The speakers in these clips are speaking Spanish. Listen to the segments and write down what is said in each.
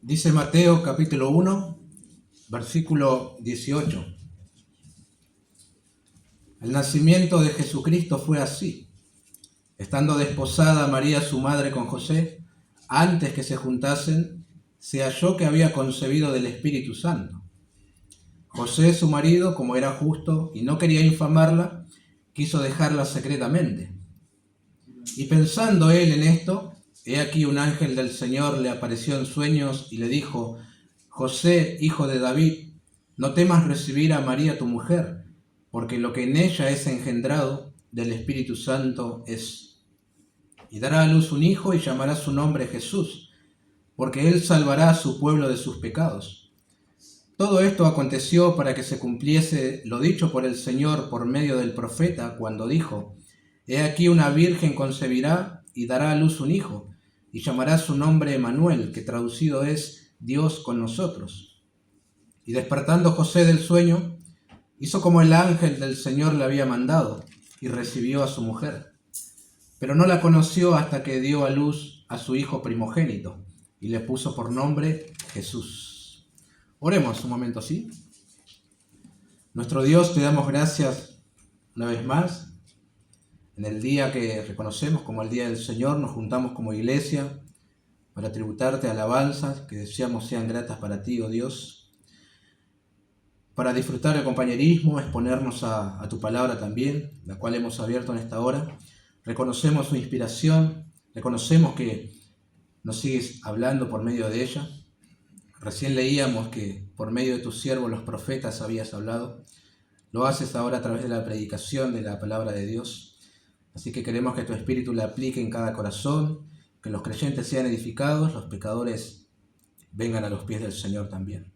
Dice Mateo capítulo 1, versículo 18. El nacimiento de Jesucristo fue así. Estando desposada María su madre con José, antes que se juntasen, se halló que había concebido del Espíritu Santo. José su marido, como era justo y no quería infamarla, quiso dejarla secretamente. Y pensando él en esto, he aquí un ángel del Señor le apareció en sueños y le dijo: José, hijo de David, no temas recibir a María tu mujer, porque lo que en ella es engendrado del Espíritu Santo es. Y dará a luz un hijo y llamará su nombre Jesús, porque él salvará a su pueblo de sus pecados. Todo esto aconteció para que se cumpliese lo dicho por el Señor por medio del profeta, cuando dijo: He aquí una virgen concebirá y dará a luz un hijo, y llamará su nombre Emmanuel, que traducido es Dios con nosotros. Y despertando José del sueño, hizo como el ángel del Señor le había mandado, y recibió a su mujer. Pero no la conoció hasta que dio a luz a su hijo primogénito, y le puso por nombre Jesús. Oremos un momento, ¿sí? Nuestro Dios, te damos gracias una vez más. En el día que reconocemos como el Día del Señor, nos juntamos como iglesia para tributarte alabanzas que deseamos sean gratas para ti, oh Dios, para disfrutar el compañerismo, exponernos a tu palabra también, la cual hemos abierto en esta hora. Reconocemos su inspiración, reconocemos que nos sigues hablando por medio de ella. Recién leíamos que por medio de tus siervos los profetas habías hablado. Lo haces ahora a través de la predicación de la palabra de Dios. Así que queremos que tu Espíritu la aplique en cada corazón, que los creyentes sean edificados, los pecadores vengan a los pies del Señor también.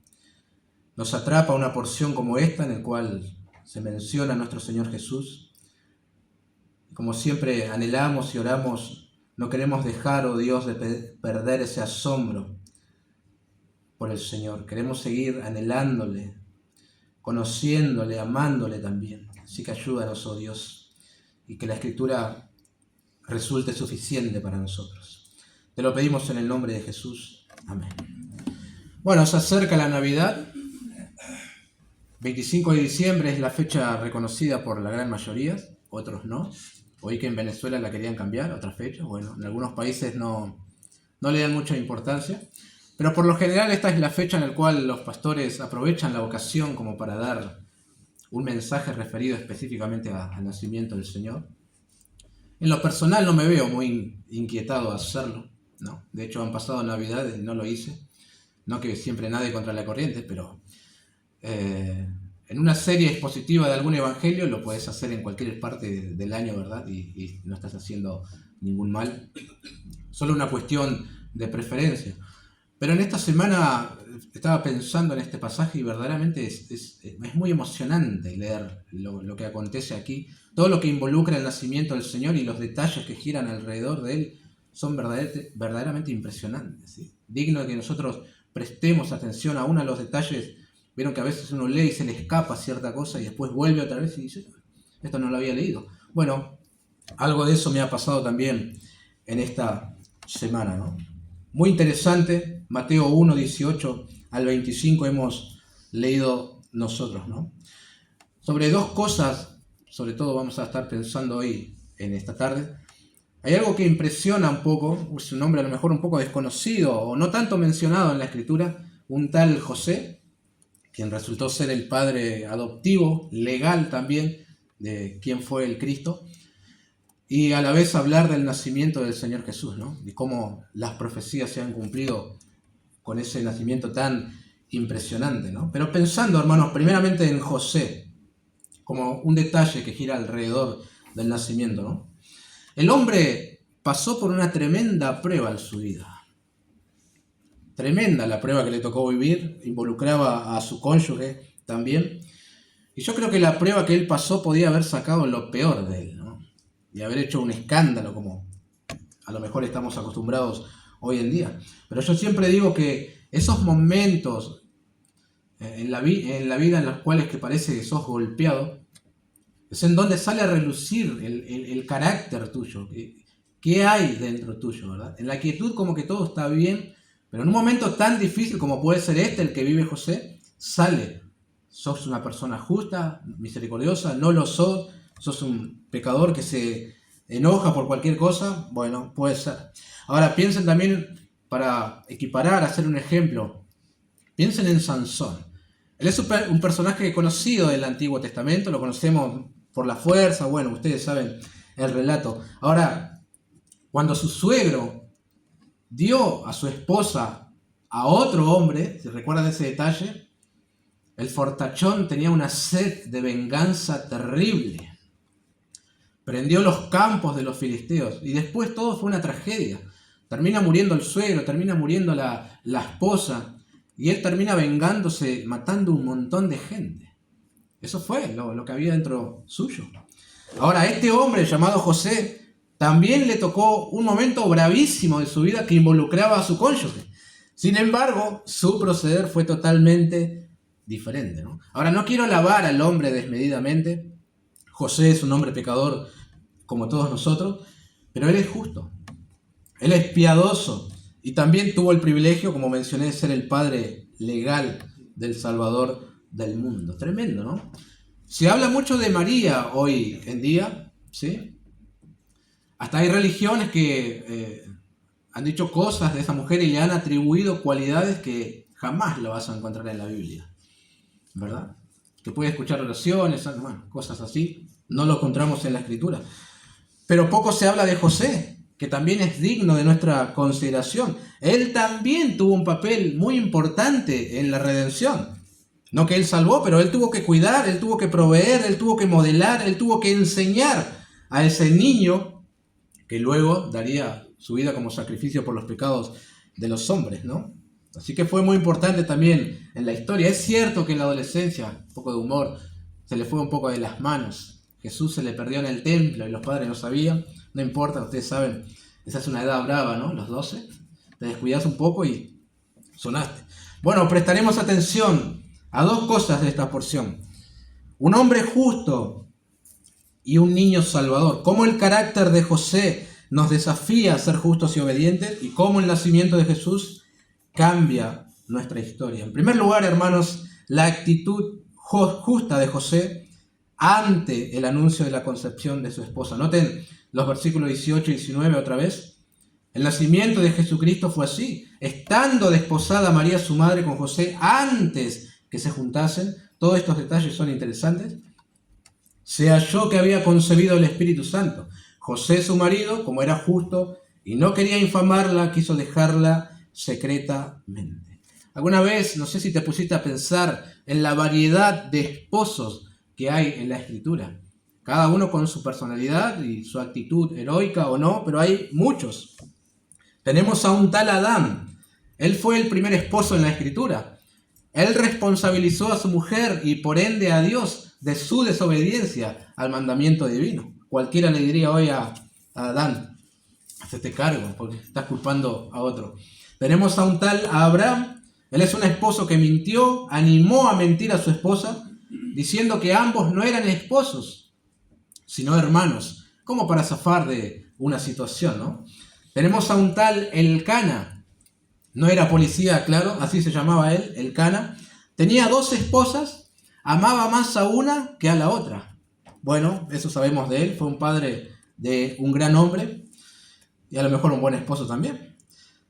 Nos atrapa una porción como esta en la cual se menciona a nuestro Señor Jesús. Como siempre anhelamos y oramos, no queremos dejar, oh Dios, de perder ese asombro por el Señor. Queremos seguir anhelándole, conociéndole, amándole también. Así que ayúdanos, oh Dios, y que la Escritura resulte suficiente para nosotros. Te lo pedimos en el nombre de Jesús. Amén. Bueno, se acerca la Navidad. 25 de diciembre es la fecha reconocida por la gran mayoría, otros no. Oí que en Venezuela la querían cambiar, otra fecha. Bueno, en algunos países no le dan mucha importancia. Pero por lo general esta es la fecha en la cual los pastores aprovechan la ocasión como para dar un mensaje referido específicamente al nacimiento del Señor. En lo personal no me veo muy inquietado a hacerlo, ¿no? De hecho han pasado Navidades y no lo hice. No que siempre nade contra la corriente, pero en una serie expositiva de algún evangelio lo puedes hacer en cualquier parte del año, ¿verdad? Y no estás haciendo ningún mal. Solo una cuestión de preferencia. Pero en esta semana estaba pensando en este pasaje y verdaderamente es muy emocionante leer lo que acontece aquí. Todo lo que involucra el nacimiento del Señor y los detalles que giran alrededor de Él son verdaderamente impresionantes, ¿sí? Digno de que nosotros prestemos atención aún a los detalles. Vieron que a veces uno lee y se le escapa cierta cosa y después vuelve otra vez y dice: esto no lo había leído. Bueno, algo de eso me ha pasado también en esta semana, ¿no? Muy interesante, Mateo 1, 18 al 25 hemos leído nosotros, ¿no? Sobre dos cosas, sobre todo vamos a estar pensando hoy en esta tarde. Hay algo que impresiona un poco, es un nombre a lo mejor un poco desconocido o no tanto mencionado en la Escritura, un tal José, quien resultó ser el padre adoptivo, legal también, de quien fue el Cristo. Y a la vez hablar del nacimiento del Señor Jesús, ¿no? Y cómo las profecías se han cumplido con ese nacimiento tan impresionante, ¿no? Pero pensando, hermanos, primeramente en José, como un detalle que gira alrededor del nacimiento, ¿no? El hombre pasó por una tremenda prueba en su vida. Tremenda la prueba que le tocó vivir, involucraba a su cónyuge también. Y yo creo que la prueba que él pasó podía haber sacado lo peor de él, ¿no? Y haber hecho un escándalo como a lo mejor estamos acostumbrados hoy en día. Pero yo siempre digo que esos momentos en la vida en los cuales que parece que sos golpeado, es en donde sale a relucir el carácter tuyo. ¿Qué hay dentro tuyo, verdad? En la quietud como que todo está bien, Pero en un momento tan difícil como puede ser el que vive José, sale. Sos una persona justa, misericordiosa, no lo sos un pecador que se enoja por cualquier cosa. Bueno, puede ser. Ahora piensen también, para equiparar, hacer un ejemplo, piensen en Sansón. Él es un personaje conocido del Antiguo Testamento, lo conocemos por la fuerza, bueno, ustedes saben el relato. Ahora, cuando su suegro dio a su esposa a otro hombre, si recuerdan ese detalle, el fortachón tenía una sed de venganza terrible. Prendió los campos de los filisteos y después todo fue una tragedia. Termina muriendo el suegro, termina muriendo la esposa y él termina vengándose, matando un montón de gente. Eso fue lo que había dentro suyo. Ahora, a este hombre llamado José también le tocó un momento bravísimo de su vida que involucraba a su cónyuge. Sin embargo, su proceder fue totalmente diferente, ¿no? Ahora, no quiero alabar al hombre desmedidamente. José es un hombre pecador como todos nosotros, pero él es justo, él es piadoso y también tuvo el privilegio, como mencioné, de ser el padre legal del Salvador del mundo. Tremendo, ¿no? Se habla mucho de María hoy en día, ¿sí? Hasta hay religiones que han dicho cosas de esa mujer y le han atribuido cualidades que jamás lo vas a encontrar en la Biblia, ¿verdad? Que puede escuchar oraciones, bueno, cosas así, no lo encontramos en la Escritura. Pero poco se habla de José, que también es digno de nuestra consideración. Él también tuvo un papel muy importante en la redención. No que él salvó, pero él tuvo que cuidar, él tuvo que proveer, él tuvo que modelar, él tuvo que enseñar a ese niño que luego daría su vida como sacrificio por los pecados de los hombres, ¿no? Así que fue muy importante también en la historia. Es cierto que en la adolescencia, un poco de humor, se le fue un poco de las manos. Jesús se le perdió en el templo y los padres no sabían. No importa, ustedes saben, esa es una edad brava, ¿no? Los 12. Te descuidas un poco y sonaste. Bueno, prestaremos atención a dos cosas de esta porción. Un hombre justo y un niño salvador. Cómo el carácter de José nos desafía a ser justos y obedientes y cómo el nacimiento de Jesús cambia nuestra historia. En primer lugar, hermanos, la actitud justa de José ante el anuncio de la concepción de su esposa. Noten los versículos 18 y 19 otra vez. El nacimiento de Jesucristo fue así. Estando desposada María su madre con José antes que se juntasen, todos estos detalles son interesantes, se halló que había concebido el Espíritu Santo. José su marido, como era justo y no quería infamarla, quiso dejarla secretamente. ¿Alguna vez, no sé si te pusiste a pensar en la variedad de esposos que hay en la Escritura? Cada uno con su personalidad y su actitud heroica o no, pero hay muchos. Tenemos a un tal Adán. Él fue el primer esposo en la Escritura. Él responsabilizó a su mujer y por ende a Dios de su desobediencia al mandamiento divino. Cualquiera le diría hoy a Adán, hacete cargo porque estás culpando a otro. Tenemos a un tal Abraham. Él es un esposo que mintió, animó a mentir a su esposa, diciendo que ambos no eran esposos, sino hermanos, como para zafar de una situación, ¿no? Tenemos a un tal Elcana. No era policía, claro, así se llamaba él, Elcana. Tenía 2 esposas, amaba más a una que a la otra. Bueno, eso sabemos de él, fue un padre de un gran hombre y a lo mejor un buen esposo también.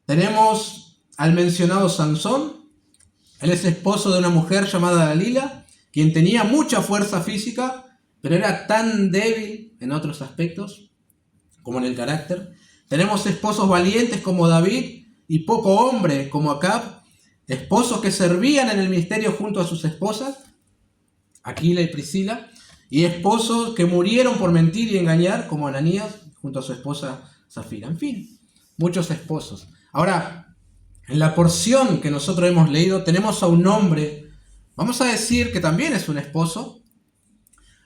Tenemos al mencionado Sansón. Él es esposo de una mujer llamada Dalila, quien tenía mucha fuerza física, pero era tan débil en otros aspectos, como en el carácter. Tenemos esposos valientes como David y poco hombre como Acab, esposos que servían en el ministerio junto a sus esposas, Aquila y Priscila, y esposos que murieron por mentir y engañar, como Ananías junto a su esposa Zafira. En fin, muchos esposos. Ahora, en la porción que nosotros hemos leído tenemos a un hombre, vamos a decir que también es un esposo,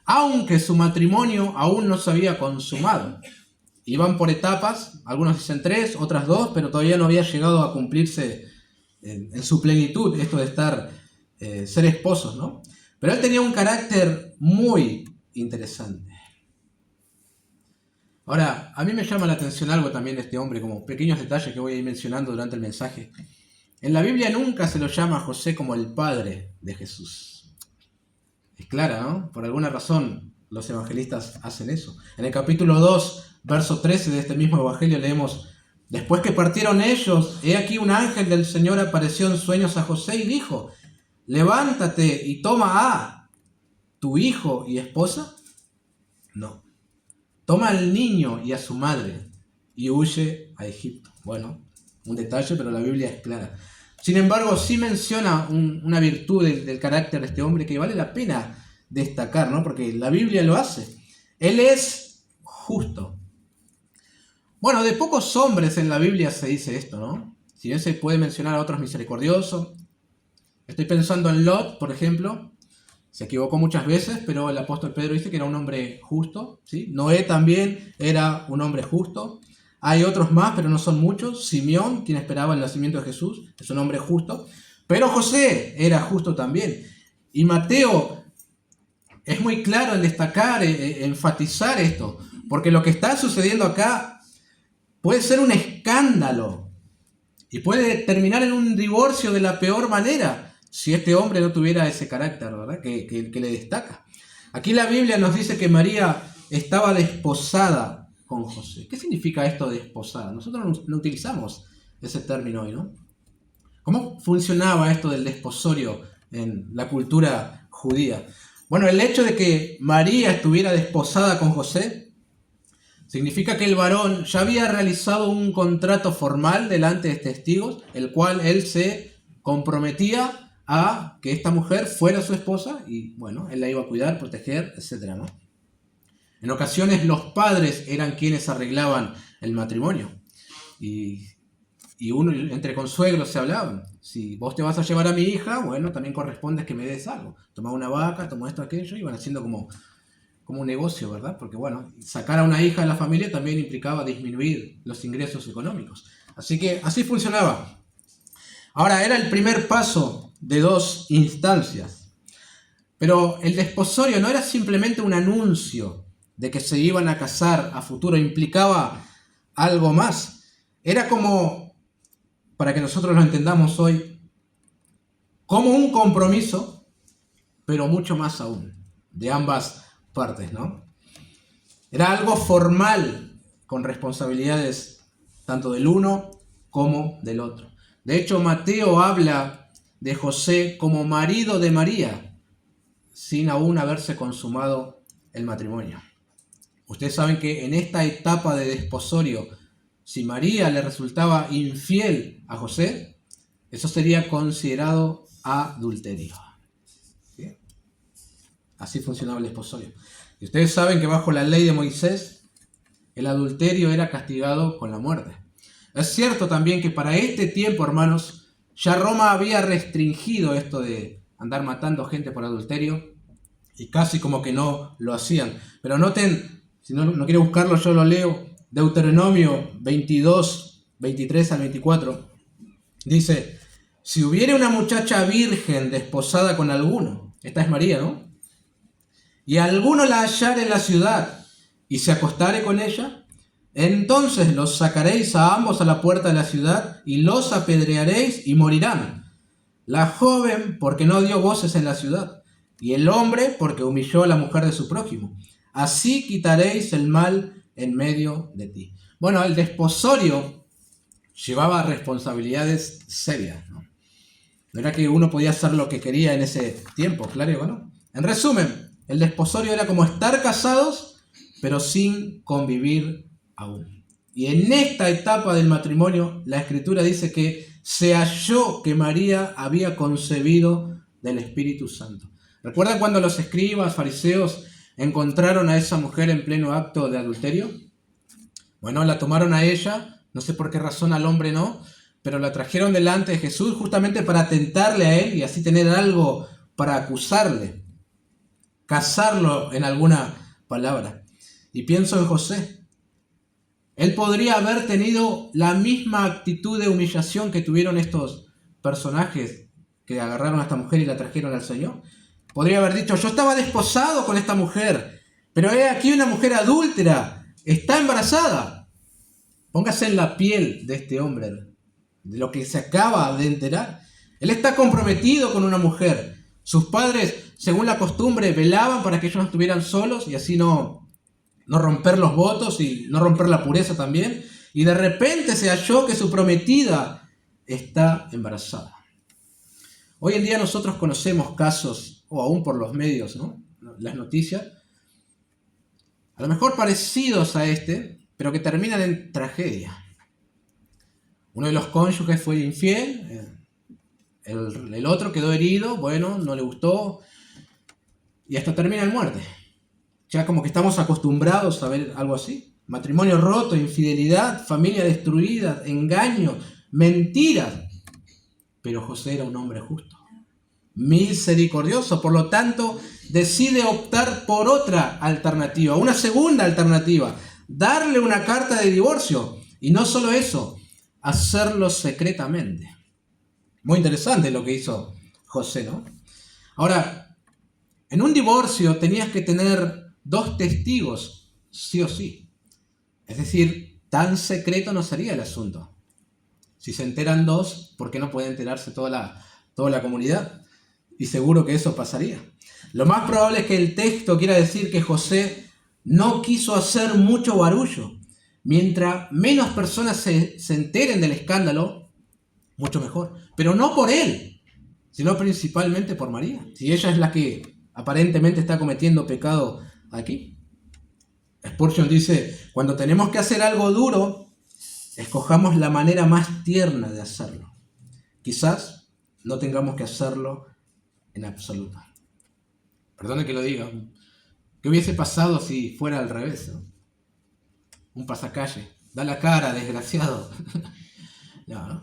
aunque su matrimonio aún no se había consumado. Iban por etapas, algunos dicen 3, otras 2, pero todavía no había llegado a cumplirse en su plenitud esto de ser esposos, ¿no? Pero él tenía un carácter muy interesante. Ahora, a mí me llama la atención algo también de este hombre, como pequeños detalles que voy a ir mencionando durante el mensaje. En la Biblia nunca se lo llama a José como el padre de Jesús. Es clara, ¿no? Por alguna razón los evangelistas hacen eso. En el capítulo 2, verso 13 de este mismo evangelio leemos: después que partieron ellos, he aquí un ángel del Señor apareció en sueños a José y dijo: levántate y toma a tu hijo y esposa. No. Toma al niño y a su madre y huye a Egipto. Bueno, un detalle, pero la Biblia es clara. Sin embargo, sí menciona una virtud del carácter de este hombre que vale la pena destacar, ¿no? Porque la Biblia lo hace. Él es justo. Bueno, de pocos hombres en la Biblia se dice esto, ¿no? Si bien se puede mencionar a otros misericordiosos. Estoy pensando en Lot, por ejemplo. Se equivocó muchas veces, pero el apóstol Pedro dice que era un hombre justo, ¿sí? Noé también era un hombre justo. Hay otros más, pero no son muchos. Simeón, quien esperaba el nacimiento de Jesús, es un hombre justo. Pero José era justo también. Y Mateo es muy claro en destacar, enfatizar esto, porque lo que está sucediendo acá puede ser un escándalo y puede terminar en un divorcio de la peor manera si este hombre no tuviera ese carácter, ¿verdad? Que le destaca. Aquí la Biblia nos dice que María estaba desposada con José. ¿Qué significa esto de desposada? Nosotros no utilizamos ese término hoy, ¿no? ¿Cómo funcionaba esto del desposorio en la cultura judía? Bueno, el hecho de que María estuviera desposada con José significa que el varón ya había realizado un contrato formal delante de testigos, el cual él se comprometía a que esta mujer fuera su esposa y, bueno, él la iba a cuidar, proteger, etc., ¿no? En ocasiones los padres eran quienes arreglaban el matrimonio y uno entre consuegros se hablaban. Si vos te vas a llevar a mi hija, bueno, también corresponde que me des algo. Toma una vaca, toma esto, aquello, y iban haciendo como un negocio, ¿verdad? Porque, bueno, sacar a una hija de la familia también implicaba disminuir los ingresos económicos. Así que así funcionaba. Ahora, era el primer paso de dos instancias. Pero el desposorio no era simplemente un anuncio de que se iban a casar a futuro, implicaba algo más. Era como, para que nosotros lo entendamos hoy, como un compromiso, pero mucho más aún, de ambas partes, ¿no? Era algo formal, con responsabilidades tanto del uno como del otro. De hecho, Mateo habla de José como marido de María, sin aún haberse consumado el matrimonio. Ustedes saben que en esta etapa de desposorio, si María le resultaba infiel a José, eso sería considerado adulterio. ¿Sí? Así funcionaba el desposorio. Y ustedes saben que bajo la ley de Moisés, el adulterio era castigado con la muerte. Es cierto también que para este tiempo, hermanos, ya Roma había restringido esto de andar matando gente por adulterio y casi como que no lo hacían. Pero noten, si no quiere buscarlo, yo lo leo. Deuteronomio 22, 23 al 24. Dice: si hubiere una muchacha virgen desposada con alguno, esta es María, ¿no? Y alguno la hallare en la ciudad y se acostare con ella, entonces los sacaréis a ambos a la puerta de la ciudad y los apedrearéis y morirán. La joven porque no dio voces en la ciudad, y el hombre porque humilló a la mujer de su prójimo. Así quitaréis el mal en medio de ti. Bueno, el desposorio llevaba responsabilidades serias, ¿no? No era que uno podía hacer lo que quería en ese tiempo, claro, ¿no? En resumen, el desposorio era como estar casados, pero sin convivir aún. Y en esta etapa del matrimonio, la Escritura dice que se halló que María había concebido del Espíritu Santo. ¿Recuerdan cuando los escribas, fariseos, encontraron a esa mujer en pleno acto de adulterio? Bueno, la tomaron a ella, no sé por qué razón al hombre no, pero la trajeron delante de Jesús justamente para tentarle a él y así tener algo para acusarle, casarlo en alguna palabra. Y pienso en José. Él podría haber tenido la misma actitud de humillación que tuvieron estos personajes que agarraron a esta mujer y la trajeron al Señor. Podría haber dicho: yo estaba desposado con esta mujer, pero he aquí una mujer adúltera, está embarazada. Póngase en la piel de este hombre. de lo que se acaba de enterar. Él está comprometido con una mujer. Sus padres, según la costumbre, velaban para que ellos no estuvieran solos y así no romper los votos y no romper la pureza también. Y de repente se halló que su prometida está embarazada. Hoy en día nosotros conocemos casos, o aún por los medios, ¿no?, las noticias, a lo mejor parecidos a este, pero que terminan en tragedia. Uno de los cónyuges fue infiel, el otro quedó herido, bueno, no le gustó, y hasta termina en muerte. Ya como que estamos acostumbrados a ver algo así. Matrimonio roto, infidelidad, familia destruida, engaño, mentiras. Pero José era un hombre justo, misericordioso, por lo tanto decide optar por otra alternativa, una segunda alternativa, darle una carta de divorcio, y no solo eso, hacerlo secretamente. Muy interesante lo que hizo José, ¿no? Ahora, en un divorcio tenías que tener 2 testigos, sí o sí. Es decir, tan secreto no sería el asunto. Si se enteran 2, ¿por qué no puede enterarse toda la comunidad? Y seguro que eso pasaría. Lo más probable es que el texto quiera decir que José no quiso hacer mucho barullo. Mientras menos personas se enteren del escándalo, mucho mejor. Pero no por él, sino principalmente por María. Si ella es la que aparentemente está cometiendo pecado aquí. Spurgeon dice, cuando tenemos que hacer algo duro, escojamos la manera más tierna de hacerlo. Quizás no tengamos que hacerlo en absoluto. Perdone que lo diga. ¿Qué hubiese pasado si fuera al revés, ¿no? Un pasacalle. Da la cara, desgraciado.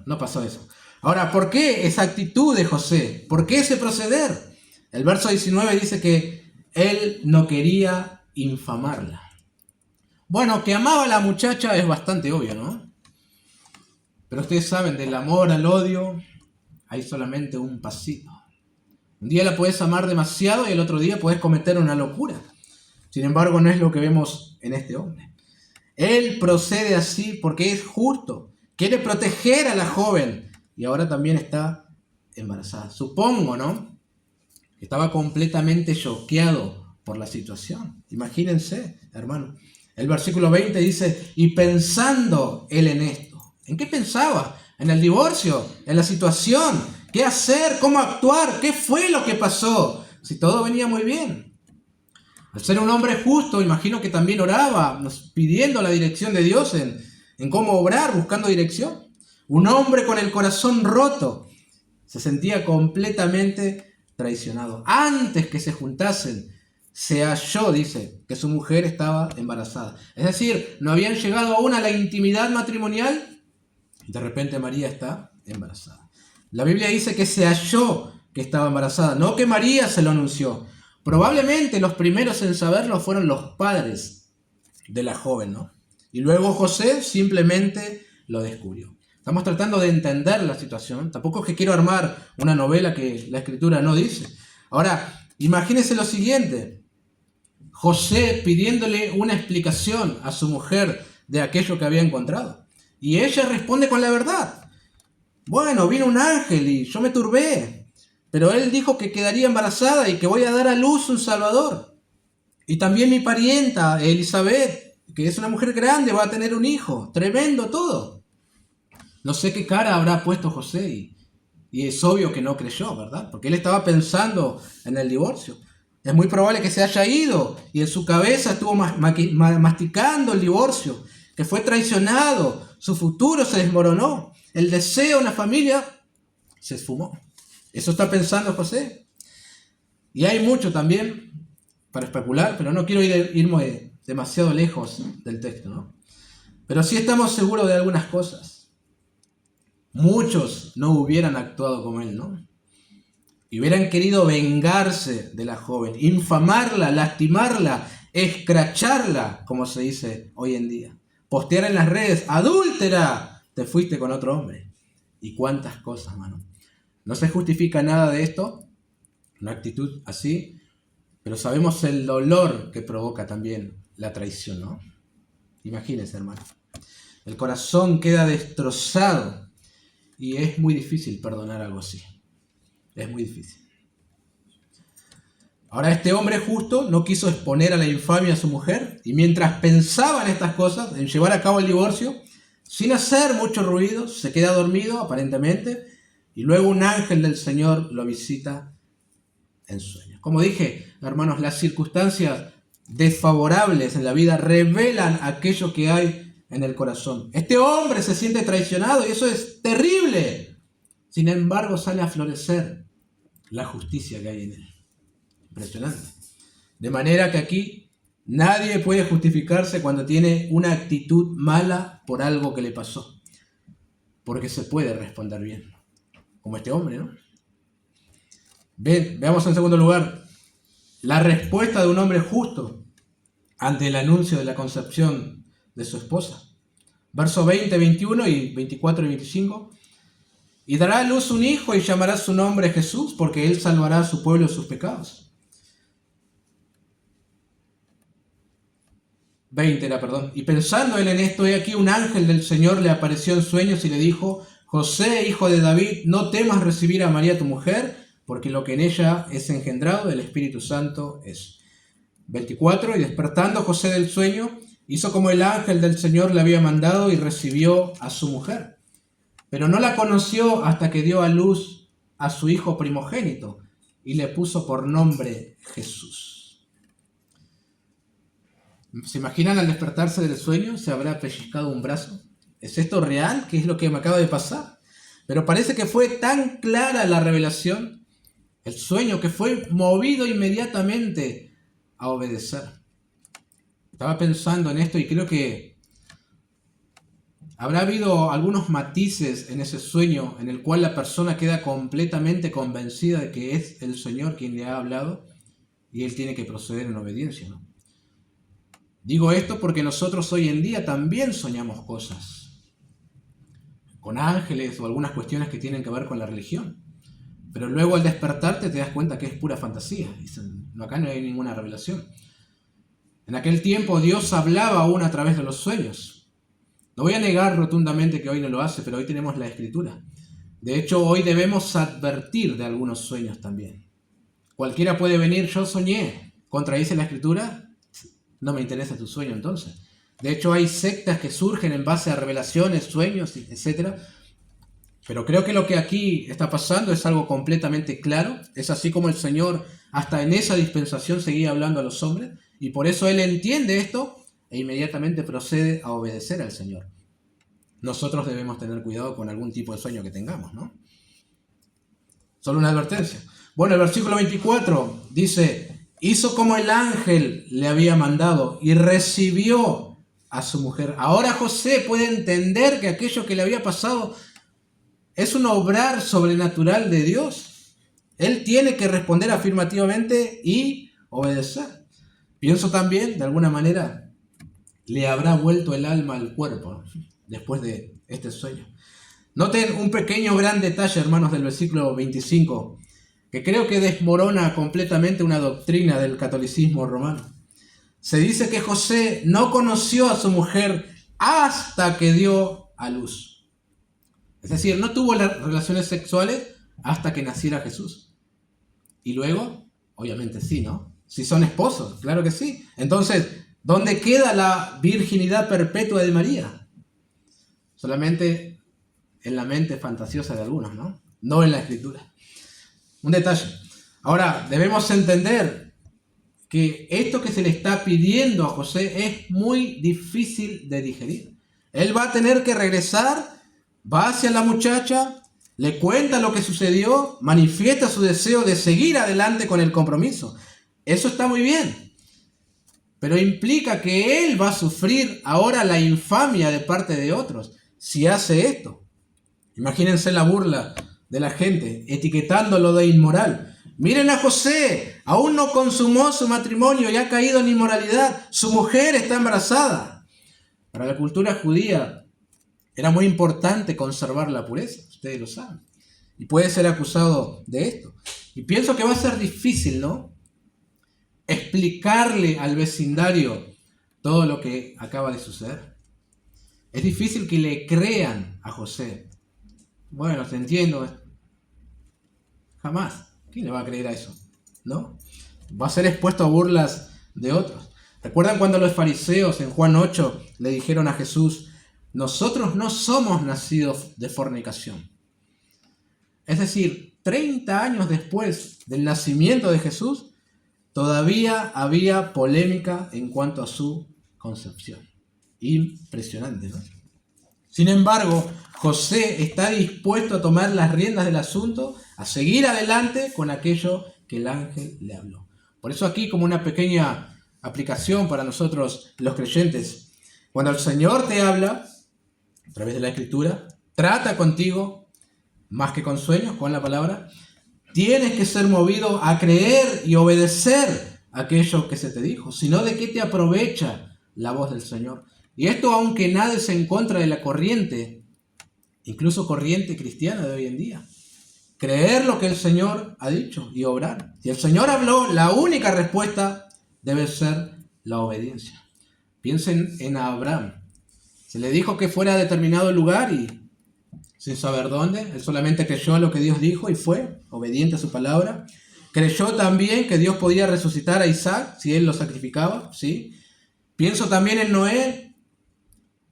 No pasó eso. Ahora, ¿por qué esa actitud de José? ¿Por qué ese proceder? El verso 19 dice que él no quería infamarla. Bueno, que amaba a la muchacha es bastante obvio, ¿no? Pero ustedes saben, del amor al odio hay solamente un pasito. Un día la puedes amar demasiado y el otro día puedes cometer una locura. Sin embargo, no es lo que vemos en este hombre. Él procede así porque es justo. Quiere proteger a la joven y ahora también está embarazada. Supongo, ¿no?, que estaba completamente choqueado por la situación. Imagínense, hermano. El versículo 20 dice, y pensando él en esto. ¿En qué pensaba? ¿En el divorcio? ¿En la situación? ¿Qué hacer? ¿Cómo actuar? ¿Qué fue lo que pasó? Si todo venía muy bien. Al ser un hombre justo, imagino que también oraba, pidiendo la dirección de Dios en cómo obrar, buscando dirección. Un hombre con el corazón roto se sentía completamente traicionado. Antes que se juntasen, se halló, dice, que su mujer estaba embarazada. Es decir, no habían llegado aún a la intimidad matrimonial y de repente María está embarazada. La Biblia dice que se halló que estaba embarazada, no que María se lo anunció. Probablemente los primeros en saberlo fueron los padres de la joven, ¿no? Y luego José simplemente lo descubrió. Estamos tratando de entender la situación. Tampoco es que quiero armar una novela que la Escritura no dice. Ahora, imagínense lo siguiente. José pidiéndole una explicación a su mujer de aquello que había encontrado. Y ella responde con la verdad. Bueno, vino un ángel y yo me turbé. Pero él dijo que quedaría embarazada y que voy a dar a luz un Salvador. Y también mi parienta, Elizabeth, que es una mujer grande, va a tener un hijo. Tremendo todo. No sé qué cara habrá puesto José y es obvio que no creyó, ¿verdad? Porque él estaba pensando en el divorcio. Es muy probable que se haya ido y en su cabeza estuvo masticando el divorcio, que fue traicionado, su futuro se desmoronó, el deseo de una familia se esfumó. Eso está pensando José. Y hay mucho también para especular, pero no quiero irme demasiado lejos del texto, ¿no? Pero sí estamos seguros de algunas cosas. Muchos no hubieran actuado como él, ¿no? Y hubieran querido vengarse de la joven, infamarla, lastimarla, escracharla, como se dice hoy en día. Postear en las redes, adúltera, te fuiste con otro hombre. Y cuántas cosas, mano. No se justifica nada de esto, una actitud así, pero sabemos el dolor que provoca también la traición, ¿no? Imagínense, hermano. El corazón queda destrozado y es muy difícil perdonar algo así. Es muy difícil. Ahora este hombre justo no quiso exponer a la infamia a su mujer y mientras pensaba en estas cosas, en llevar a cabo el divorcio, sin hacer mucho ruido, se queda dormido aparentemente y luego un ángel del Señor lo visita en sueños. Como dije, hermanos, las circunstancias desfavorables en la vida revelan aquello que hay en el corazón. Este hombre se siente traicionado y eso es terrible. Sin embargo, sale a florecer la justicia que hay en él. Impresionante. De manera que aquí nadie puede justificarse cuando tiene una actitud mala por algo que le pasó. Porque se puede responder bien. Como este hombre, ¿no? Veamos en segundo lugar la respuesta de un hombre justo ante el anuncio de la concepción de su esposa. Versos 20, 21 y 24 y 25. Y dará a luz un hijo y llamará su nombre Jesús, porque él salvará a su pueblo de sus pecados. 20 era, perdón. Y pensando él en esto, he aquí un ángel del Señor le apareció en sueños y le dijo: José, hijo de David, no temas recibir a María tu mujer, porque lo que en ella es engendrado del Espíritu Santo es. 24. Y despertando José del sueño, hizo como el ángel del Señor le había mandado y recibió a su mujer. Pero no la conoció hasta que dio a luz a su hijo primogénito y le puso por nombre Jesús. ¿Se imaginan al despertarse del sueño? ¿Se habrá pellizcado un brazo? ¿Es esto real? ¿Qué es lo que me acaba de pasar? Pero parece que fue tan clara la revelación, el sueño, que fue movido inmediatamente a obedecer. Estaba pensando en esto y creo que habrá habido algunos matices en ese sueño en el cual la persona queda completamente convencida de que es el Señor quien le ha hablado y él tiene que proceder en obediencia, ¿no? Digo esto porque nosotros hoy en día también soñamos cosas con ángeles o algunas cuestiones que tienen que ver con la religión. Pero luego al despertarte te das cuenta que es pura fantasía. No, acá no hay ninguna revelación. En aquel tiempo Dios hablaba aún a través de los sueños. No voy a negar rotundamente que hoy no lo hace, pero hoy tenemos la Escritura. De hecho, hoy debemos advertir de algunos sueños también. Cualquiera puede venir: yo soñé. ¿Contradice la Escritura? No me interesa tu sueño entonces. De hecho, hay sectas que surgen en base a revelaciones, sueños, etc. Pero creo que lo que aquí está pasando es algo completamente claro. Es así como el Señor hasta en esa dispensación seguía hablando a los hombres. Y por eso Él entiende esto e inmediatamente procede a obedecer al Señor. Nosotros debemos tener cuidado con algún tipo de sueño que tengamos, ¿no? Solo una advertencia. Bueno, el versículo 24 dice: hizo como el ángel le había mandado y recibió a su mujer. Ahora José puede entender que aquello que le había pasado es un obrar sobrenatural de Dios. Él tiene que responder afirmativamente y obedecer. Pienso también, de alguna manera, le habrá vuelto el alma al cuerpo después de este sueño. Noten un pequeño gran detalle, hermanos, del versículo 25, que creo que desmorona completamente una doctrina del catolicismo romano. Se dice que José no conoció a su mujer hasta que dio a luz. Es decir, no tuvo las relaciones sexuales hasta que naciera Jesús. Y luego, obviamente sí, ¿no? Si son esposos, claro que sí. Entonces, ¿dónde queda la virginidad perpetua de María? Solamente en la mente fantasiosa de algunos, ¿no? No en la Escritura. Un detalle. Ahora, debemos entender que esto que se le está pidiendo a José es muy difícil de digerir. Él va a tener que regresar, va hacia la muchacha, le cuenta lo que sucedió, manifiesta su deseo de seguir adelante con el compromiso. Eso está muy bien, pero implica que él va a sufrir ahora la infamia de parte de otros si hace esto. Imagínense la burla de la gente, etiquetándolo de inmoral. Miren a José, aún no consumó su matrimonio y ha caído en inmoralidad. Su mujer está embarazada. Para la cultura judía era muy importante conservar la pureza, ustedes lo saben. Y puede ser acusado de esto. Y pienso que va a ser difícil, ¿no?, explicarle al vecindario todo lo que acaba de suceder. Es difícil que le crean a José. Bueno, te entiendo. Jamás. ¿Quién le va a creer a eso? ¿No? Va a ser expuesto a burlas de otros. ¿Recuerdan cuando los fariseos en Juan 8 le dijeron a Jesús, nosotros no somos nacidos de fornicación? Es decir, 30 años después del nacimiento de Jesús, todavía había polémica en cuanto a su concepción. Impresionante, ¿no? Sin embargo, José está dispuesto a tomar las riendas del asunto, a seguir adelante con aquello que el ángel le habló. Por eso aquí, como una pequeña aplicación para nosotros los creyentes, cuando el Señor te habla, a través de la Escritura, trata contigo, más que con sueños, con la palabra, tienes que ser movido a creer y obedecer aquello que se te dijo, sino de qué te aprovecha la voz del Señor. Y esto aunque nada es en contra de la corriente, incluso corriente cristiana de hoy en día. Creer lo que el Señor ha dicho y obrar. Si el Señor habló, la única respuesta debe ser la obediencia. Piensen en Abraham. Se le dijo que fuera a determinado lugar y sin saber dónde, él solamente creyó lo que Dios dijo y fue obediente a su palabra. Creyó también que Dios podía resucitar a Isaac si él lo sacrificaba, ¿sí? Pienso también en Noé.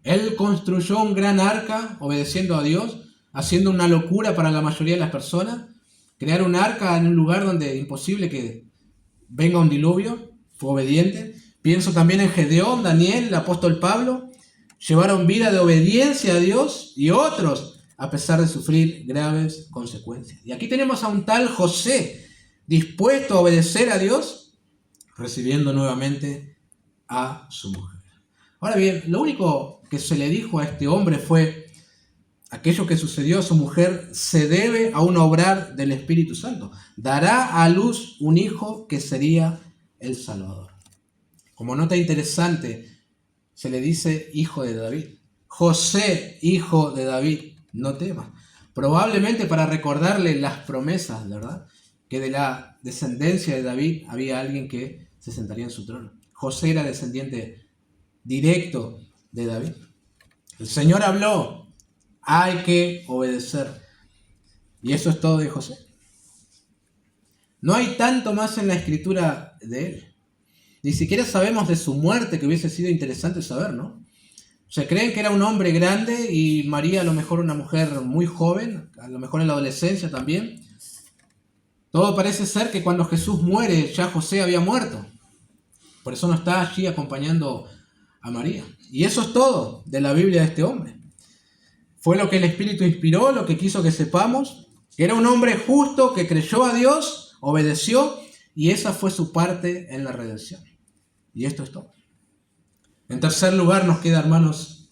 Él construyó un gran arca obedeciendo a Dios, haciendo una locura para la mayoría de las personas. Crear un arca en un lugar donde es imposible que venga un diluvio, fue obediente. Pienso también en Gedeón, Daniel, el apóstol Pablo. Llevaron vida de obediencia a Dios y otros a pesar de sufrir graves consecuencias. Y aquí tenemos a un tal José dispuesto a obedecer a Dios, recibiendo nuevamente a su mujer. Ahora bien, lo único que se le dijo a este hombre fue, aquello que sucedió a su mujer se debe a un obrar del Espíritu Santo. Dará a luz un hijo que sería el Salvador. Como nota interesante, se le dice hijo de David. José, hijo de David, no temas. Probablemente para recordarle las promesas, ¿verdad? Que de la descendencia de David había alguien que se sentaría en su trono. José era descendiente directo de David. El Señor habló, hay que obedecer. Y eso es todo de José. No hay tanto más en la escritura de él. Ni siquiera sabemos de su muerte, que hubiese sido interesante saber, ¿no? Se creen que era un hombre grande y María a lo mejor una mujer muy joven, a lo mejor en la adolescencia también. Todo parece ser que cuando Jesús muere ya José había muerto. Por eso no está allí acompañando a María. Y eso es todo de la Biblia de este hombre. Fue lo que el Espíritu inspiró, lo que quiso que sepamos, que era un hombre justo que creyó a Dios, obedeció, y esa fue su parte en la redención. Y esto es todo. En tercer lugar nos queda, hermanos,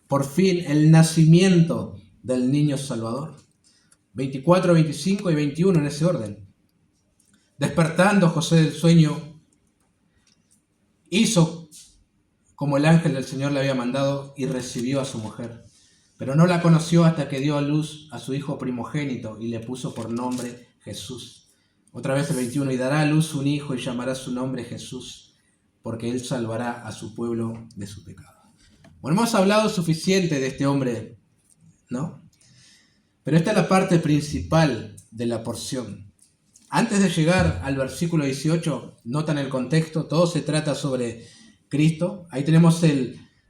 por fin el nacimiento del niño Salvador. 24, 25 y 21 en ese orden. Despertando José del sueño, hizo como el ángel del Señor le había mandado y recibió a su mujer. Pero no la conoció hasta que dio a luz a su hijo primogénito y le puso por nombre Jesús. Otra vez el 21, y dará a luz un hijo y llamará su nombre Jesús, porque él salvará a su pueblo de su pecado. Bueno, hemos hablado suficiente de este hombre, ¿no? Pero esta es la parte principal de la porción. Antes de llegar al versículo 18, notan el contexto, todo se trata sobre Cristo. Ahí tenemos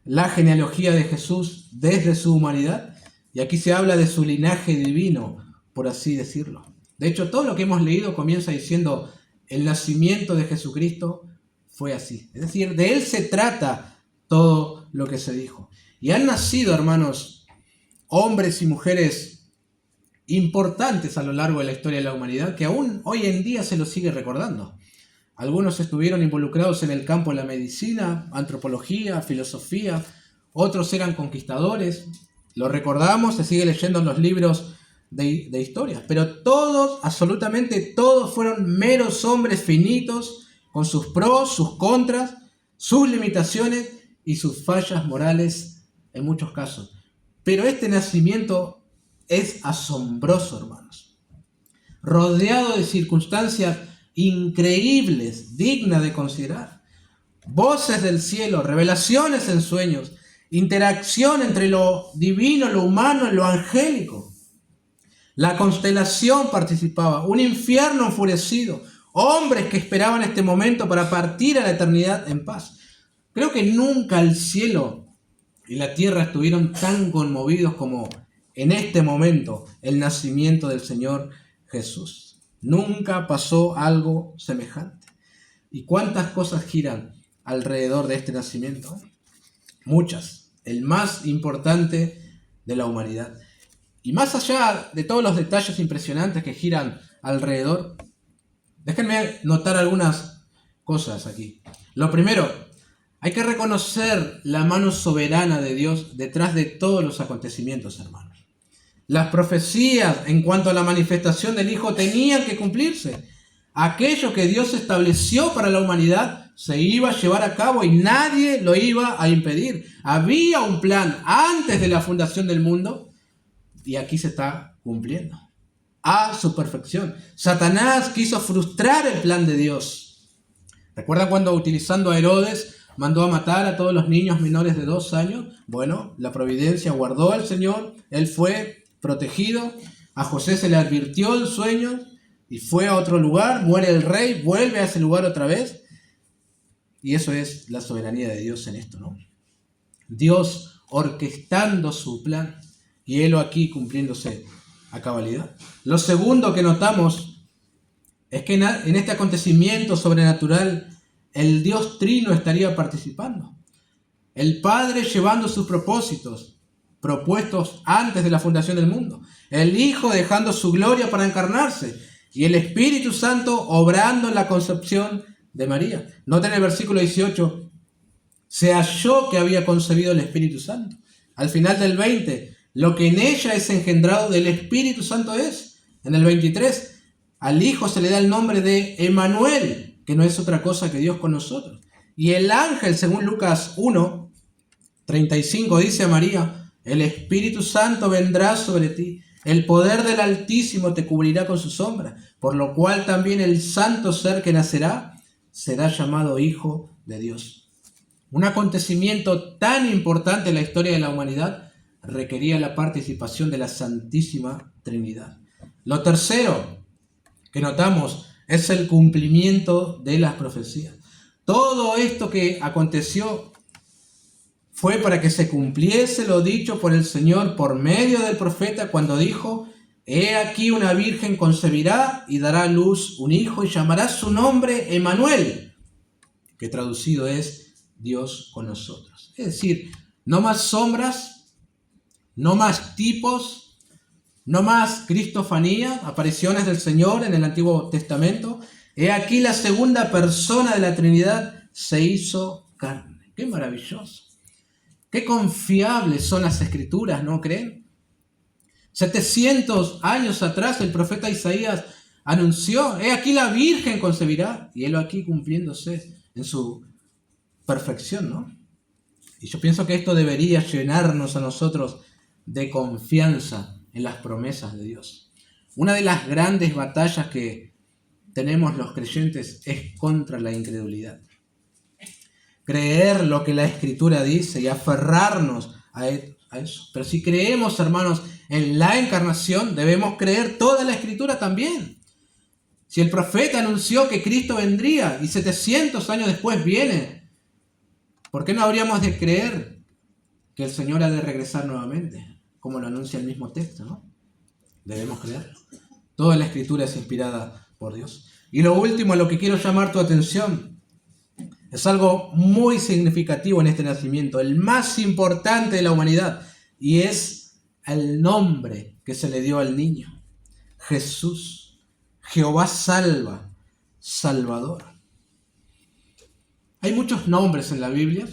la genealogía de Jesús desde su humanidad, y aquí se habla de su linaje divino, por así decirlo. De hecho, todo lo que hemos leído comienza diciendo el nacimiento de Jesucristo fue así. Es decir, de él se trata todo lo que se dijo. Y han nacido, hermanos, hombres y mujeres importantes a lo largo de la historia de la humanidad, que aún hoy en día se los sigue recordando. Algunos estuvieron involucrados en el campo de la medicina, antropología, filosofía, otros eran conquistadores. Lo recordamos, se sigue leyendo en los libros de historia. Pero todos, absolutamente todos, fueron meros hombres finitos, con sus pros, sus contras, sus limitaciones y sus fallas morales en muchos casos. Pero este nacimiento es asombroso, hermanos. Rodeado de circunstancias increíbles, dignas de considerar. Voces del cielo, revelaciones en sueños, interacción entre lo divino, lo humano y lo angélico. La constelación participaba, un infierno enfurecido, hombres que esperaban este momento para partir a la eternidad en paz. Creo que nunca el cielo y la tierra estuvieron tan conmovidos como en este momento el nacimiento del Señor Jesús. Nunca pasó algo semejante. ¿Y cuántas cosas giran alrededor de este nacimiento? Muchas. El más importante de la humanidad. Y más allá de todos los detalles impresionantes que giran alrededor, déjenme notar algunas cosas aquí. Lo primero, hay que reconocer la mano soberana de Dios detrás de todos los acontecimientos, hermanos. Las profecías en cuanto a la manifestación del Hijo tenían que cumplirse. Aquello que Dios estableció para la humanidad se iba a llevar a cabo y nadie lo iba a impedir. Había un plan antes de la fundación del mundo y aquí se está cumpliendo a su perfección. Satanás quiso frustrar el plan de Dios. ¿Recuerdan cuando utilizando a Herodes mandó a matar a todos los niños menores de 2 años? Bueno, la providencia guardó al Señor, él fue protegido, a José se le advirtió el sueño y fue a otro lugar, muere el rey, vuelve a ese lugar otra vez. Y eso es la soberanía de Dios en esto, ¿no? Dios orquestando su plan y helo aquí cumpliéndose a cabalidad. Lo segundo que notamos es que en este acontecimiento sobrenatural el Dios Trino estaría participando. El Padre llevando sus propósitos propuestos antes de la fundación del mundo. El Hijo dejando su gloria para encarnarse. Y el Espíritu Santo obrando en la concepción de María. Noten el versículo 18. Se halló que había concebido el Espíritu Santo. Al final del 20. Lo que en ella es engendrado del Espíritu Santo es. En el 23. Al Hijo se le da el nombre de Emmanuel, que no es otra cosa que Dios con nosotros. Y el ángel, según Lucas 1, 35, dice a María: el Espíritu Santo vendrá sobre ti, el poder del Altísimo te cubrirá con su sombra, por lo cual también el santo ser que nacerá será llamado Hijo de Dios. Un acontecimiento tan importante en la historia de la humanidad requería la participación de la Santísima Trinidad. Lo tercero que notamos es el cumplimiento de las profecías. Todo esto que aconteció fue para que se cumpliese lo dicho por el Señor por medio del profeta cuando dijo: he aquí una virgen concebirá y dará a luz un hijo y llamará su nombre Emmanuel, que traducido es Dios con nosotros. Es decir, no más sombras, no más tipos, no más cristofanías, apariciones del Señor en el Antiguo Testamento. He aquí la segunda persona de la Trinidad se hizo carne. ¡Qué maravilloso! Qué confiables son las Escrituras, ¿no creen? 700 años atrás el profeta Isaías anunció: he aquí la Virgen concebirá, y helo aquí cumpliéndose en su perfección, ¿no? Y yo pienso que esto debería llenarnos a nosotros de confianza en las promesas de Dios. Una de las grandes batallas que tenemos los creyentes es contra la incredulidad. Creer lo que la Escritura dice y aferrarnos a eso. Pero si creemos, hermanos, en la encarnación, debemos creer toda la Escritura también. Si el profeta anunció que Cristo vendría y 700 años después viene, ¿por qué no habríamos de creer que el Señor ha de regresar nuevamente? Como lo anuncia el mismo texto, ¿no? Debemos creerlo. Toda la Escritura es inspirada por Dios. Y lo último a lo que quiero llamar tu atención es algo muy significativo en este nacimiento, el más importante de la humanidad, y es el nombre que se le dio al niño: Jesús, Jehová salva, Salvador. Hay muchos nombres en la Biblia,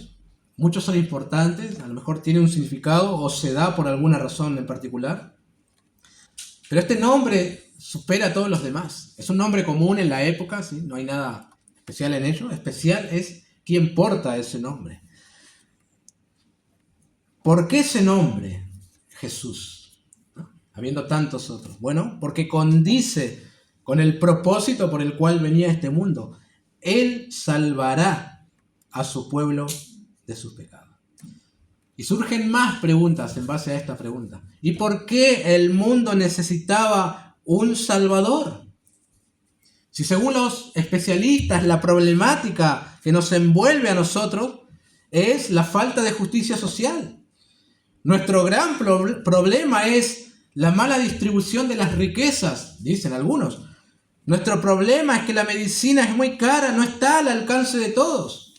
muchos son importantes, a lo mejor tiene un significado o se da por alguna razón en particular, pero este nombre supera a todos los demás. Es un nombre común en la época, ¿sí? No hay nada especial en ello. Especial es quien porta ese nombre. ¿Por qué ese nombre, Jesús? ¿No? Habiendo tantos otros. Bueno, porque condice con el propósito por el cual venía a este mundo. Él salvará a su pueblo de sus pecados. Y surgen más preguntas en base a esta pregunta. ¿Y por qué el mundo necesitaba un Salvador? Si según los especialistas la problemática que nos envuelve a nosotros es la falta de justicia social. Nuestro gran problema es la mala distribución de las riquezas, dicen algunos. Nuestro problema es que la medicina es muy cara, no está al alcance de todos.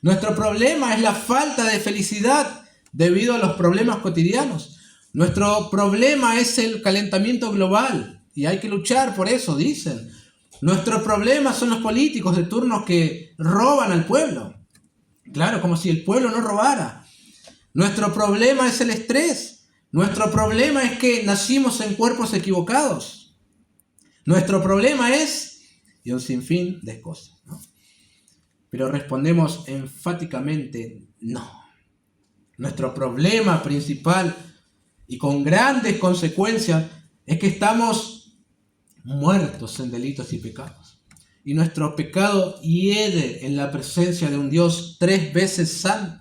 Nuestro problema es la falta de felicidad debido a los problemas cotidianos. Nuestro problema es el calentamiento global y hay que luchar por eso, dicen. Nuestro problema son los políticos de turno que roban al pueblo. Claro, como si el pueblo no robara. Nuestro problema es el estrés. Nuestro problema es que nacimos en cuerpos equivocados. Nuestro problema es, y un sinfín de cosas, ¿no? Pero respondemos enfáticamente no. Nuestro problema principal y con grandes consecuencias es que estamos muertos en delitos y pecados. Y nuestro pecado hiede en la presencia de un Dios 3 veces santo.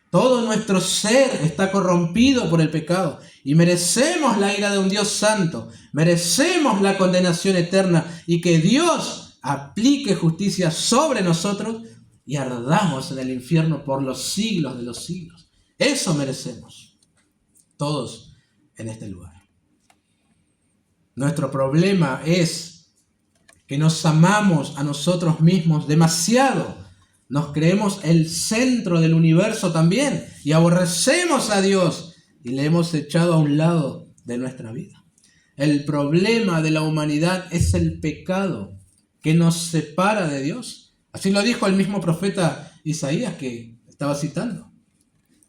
Todo nuestro ser está corrompido por el pecado y merecemos la ira de un Dios santo. Merecemos la condenación eterna y que Dios aplique justicia sobre nosotros y ardamos en el infierno por los siglos de los siglos. Eso merecemos todos en este lugar. Nuestro problema es que nos amamos a nosotros mismos demasiado. Nos creemos el centro del universo también y aborrecemos a Dios y le hemos echado a un lado de nuestra vida. El problema de la humanidad es el pecado que nos separa de Dios. Así lo dijo el mismo profeta Isaías que estaba citando.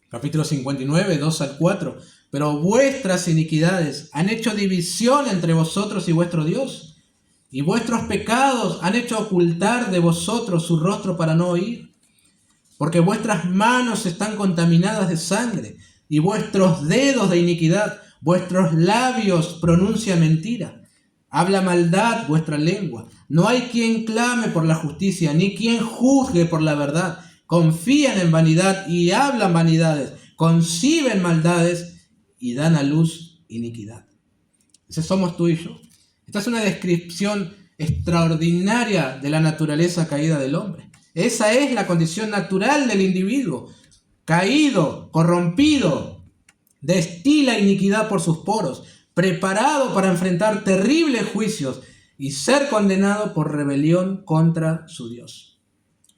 Capítulo 59, 2 al 4. Pero vuestras iniquidades han hecho división entre vosotros y vuestro Dios. Y vuestros pecados han hecho ocultar de vosotros su rostro para no oír. Porque vuestras manos están contaminadas de sangre, y vuestros dedos de iniquidad, vuestros labios pronuncian mentira. Habla maldad vuestra lengua. No hay quien clame por la justicia, ni quien juzgue por la verdad. Confían en vanidad y hablan vanidades. Conciben maldades y dan a luz iniquidad. Ese somos tú y yo. Esta es una descripción extraordinaria de la naturaleza caída del hombre. Esa es la condición natural del individuo. Caído, corrompido, destila iniquidad por sus poros, preparado para enfrentar terribles juicios y ser condenado por rebelión contra su Dios.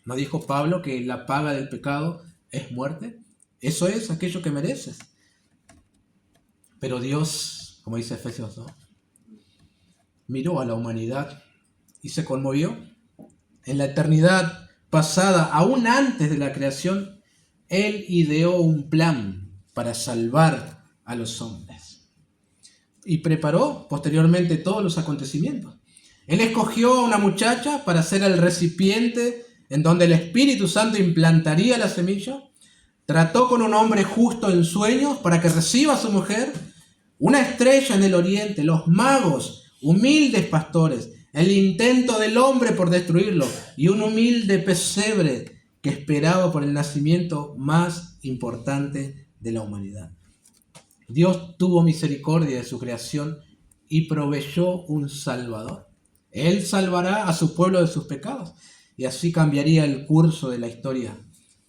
¿No dijo Pablo que la paga del pecado es muerte? Eso es aquello que mereces. Pero Dios, como dice Efesios 2, miró a la humanidad y se conmovió. En la eternidad pasada, aún antes de la creación, Él ideó un plan para salvar a los hombres. Y preparó posteriormente todos los acontecimientos. Él escogió a una muchacha para ser el recipiente en donde el Espíritu Santo implantaría la semilla. Trató con un hombre justo en sueños para que reciba a su mujer. Una estrella en el oriente, los magos, humildes pastores, el intento del hombre por destruirlo y un humilde pesebre que esperaba por el nacimiento más importante de la humanidad. Dios tuvo misericordia de su creación y proveyó un Salvador. Él salvará a su pueblo de sus pecados y así cambiaría el curso de la historia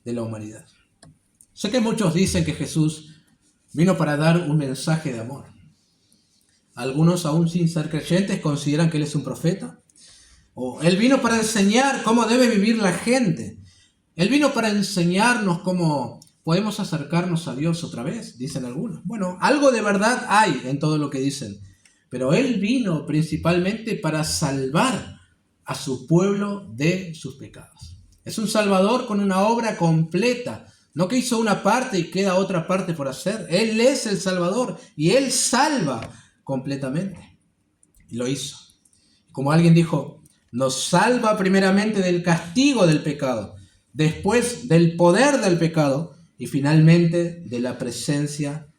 de la humanidad. Sé que muchos dicen que Jesús vino para dar un mensaje de amor. Algunos, aún sin ser creyentes, consideran que Él es un profeta. O Él vino para enseñar cómo debe vivir la gente. Él vino para enseñarnos cómo podemos acercarnos a Dios otra vez, dicen algunos. Bueno, algo de verdad hay en todo lo que dicen. Pero Él vino principalmente para salvar a su pueblo de sus pecados. Es un Salvador con una obra completa. No que hizo una parte y queda otra parte por hacer. Él es el Salvador y Él salva completamente. Y lo hizo. Como alguien dijo, nos salva primeramente del castigo del pecado, después del poder del pecado y finalmente de la presencia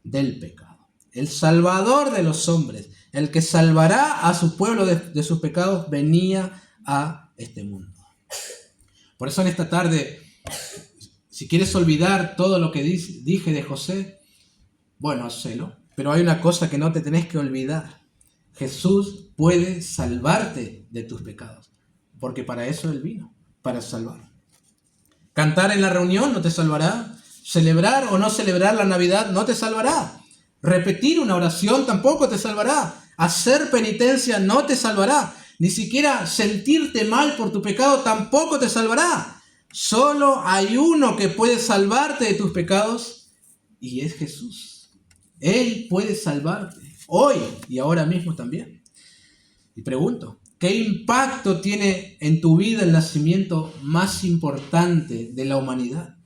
del pecado. El Salvador de los hombres, el que salvará a su pueblo de sus pecados, venía a este mundo. Por eso en esta tarde Si quieres olvidar todo lo que dije de José, bueno, hacelo. Pero hay una cosa que no te tenés que olvidar. Jesús puede salvarte de tus pecados, porque para eso Él vino, para salvar. Cantar en la reunión no te salvará. Celebrar o no celebrar la Navidad no te salvará. Repetir una oración tampoco te salvará. Hacer penitencia no te salvará. Ni siquiera sentirte mal por tu pecado tampoco te salvará. Solo hay uno que puede salvarte de tus pecados y es Jesús. Él puede salvarte hoy y ahora mismo también. Y pregunto, ¿qué impacto tiene en tu vida el nacimiento más importante de la humanidad?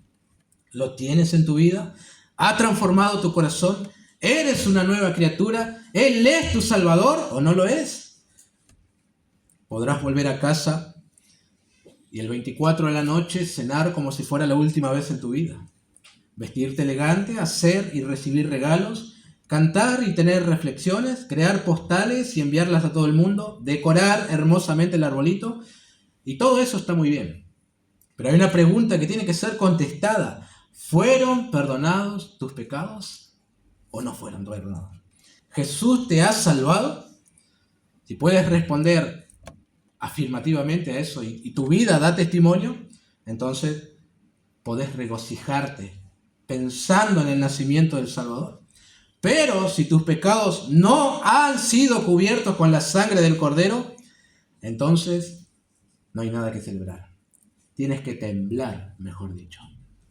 ¿Lo tienes en tu vida? ¿Ha transformado tu corazón? ¿Eres una nueva criatura? ¿Él es tu Salvador o no lo es? Podrás volver a casa y el 24 de la noche cenar como si fuera la última vez en tu vida. Vestirte elegante, hacer y recibir regalos, cantar y tener reflexiones, crear postales y enviarlas a todo el mundo, decorar hermosamente el arbolito, y todo eso está muy bien. Pero hay una pregunta que tiene que ser contestada. ¿Fueron perdonados tus pecados o no fueron perdonados? ¿Jesús te ha salvado? Si puedes responder afirmativamente a eso y tu vida da testimonio, entonces podés regocijarte pensando en el nacimiento del Salvador. Pero si tus pecados no han sido cubiertos con la sangre del Cordero, entonces no hay nada que celebrar. Tienes que temblar, mejor dicho,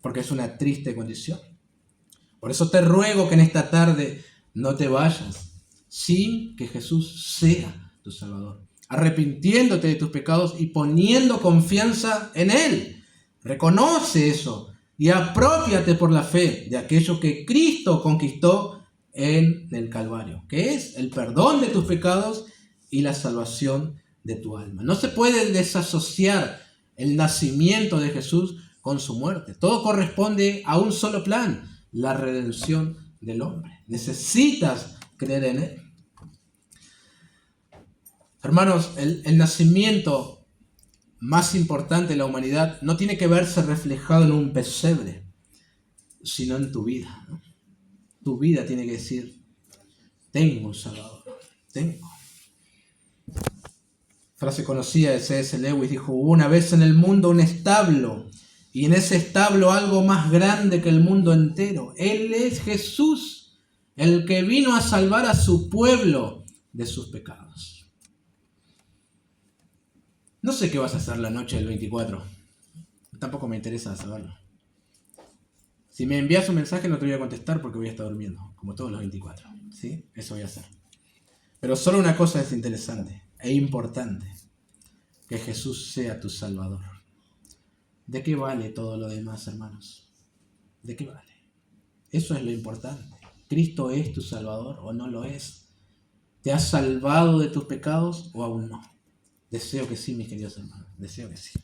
porque es una triste condición. Por eso te ruego que en esta tarde no te vayas sin que Jesús sea tu Salvador, arrepintiéndote de tus pecados y poniendo confianza en Él. Reconoce eso y aprópiate por la fe de aquello que Cristo conquistó en el Calvario, que es el perdón de tus pecados y la salvación de tu alma. No se puede desasociar el nacimiento de Jesús con su muerte. Todo corresponde a un solo plan, la redención del hombre. Necesitas creer en Él. Hermanos, el nacimiento más importante de la humanidad no tiene que verse reflejado en un pesebre, sino en tu vida, ¿no? Tu vida tiene que decir, tengo un Salvador, tengo. Frase conocida de C.S. Lewis, dijo, hubo una vez en el mundo un establo, y en ese establo algo más grande que el mundo entero. Él es Jesús, el que vino a salvar a su pueblo de sus pecados. No sé qué vas a hacer la noche del 24. Tampoco me interesa saberlo. Si me envías un mensaje no te voy a contestar porque voy a estar durmiendo, como todos los 24. ¿Sí? Eso voy a hacer. Pero solo una cosa es interesante e importante, que Jesús sea tu Salvador. ¿De qué vale todo lo demás, hermanos? ¿De qué vale? Eso es lo importante. ¿Cristo es tu Salvador o no lo es? ¿Te has salvado de tus pecados o aún no? Deseo que sí, mis queridos hermanos. Deseo que sí.